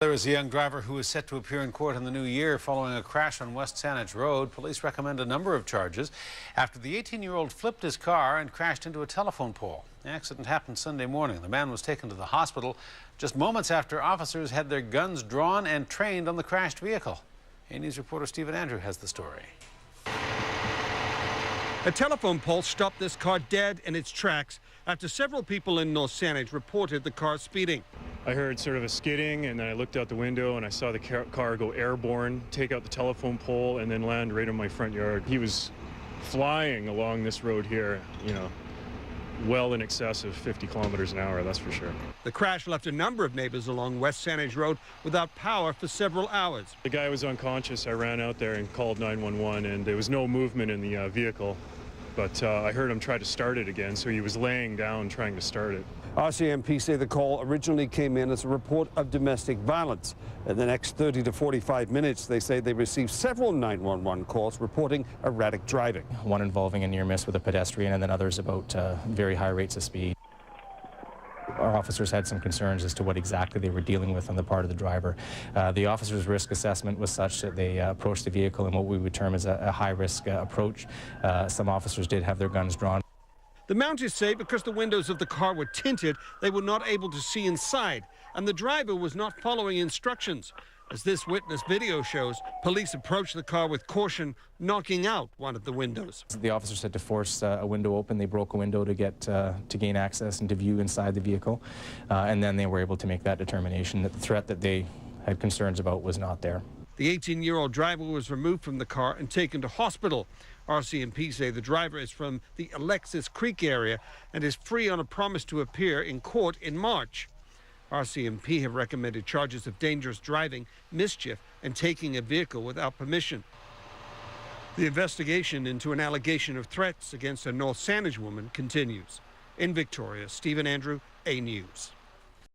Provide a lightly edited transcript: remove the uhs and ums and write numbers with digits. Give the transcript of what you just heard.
There is a young driver who is set to appear in court in the new year following a crash on West Saanich Road. Police recommend a number of charges after the 18-year-old flipped his car and crashed into a telephone pole. The accident happened Sunday morning. The man was taken to the hospital just moments after officers had their guns drawn and trained on the crashed vehicle. A-News reporter Stephen Andrew has the story. A telephone pole stopped this car dead in its tracks after several people in North Saanich reported the car speeding. I heard sort of a skidding, and then I looked out the window and I saw the car go airborne, take out the telephone pole, and then land right in my front yard. He was flying along this road here, well in excess of 50 kilometers an hour, that's for sure. The crash left a number of neighbors along West Saanich Road without power for several hours. The guy was unconscious. I ran out there and called 911, and there was no movement in the vehicle. But I heard him try to start it again, so he was laying down trying to start it. RCMP say the call originally came in as a report of domestic violence. In the next 30 to 45 minutes, they say they received several 911 calls reporting erratic driving. One involving a near miss with a pedestrian, and then others about very high rates of speed. Our officers had some concerns as to what exactly they were dealing with on the part of the driver. The officers' risk assessment was such that they approached the vehicle in what we would term as a high-risk approach. Some officers did have their guns drawn. The Mounties say because the windows of the car were tinted, they were not able to see inside, and the driver was not following instructions. As this witness video shows, police approached the car with caution, knocking out one of the windows. The officers had to force a window open. They broke a window to gain access and to view inside the vehicle, and then they were able to make that determination that the threat that they had concerns about was not there. The 18-year-old driver was removed from the car and taken to hospital. RCMP say the driver is from the Alexis Creek area and is free on a promise to appear in court in March. RCMP have recommended charges of dangerous driving, mischief, and taking a vehicle without permission. The investigation into an allegation of threats against a North Saanich woman continues. In Victoria, Stephen Andrew, A-News.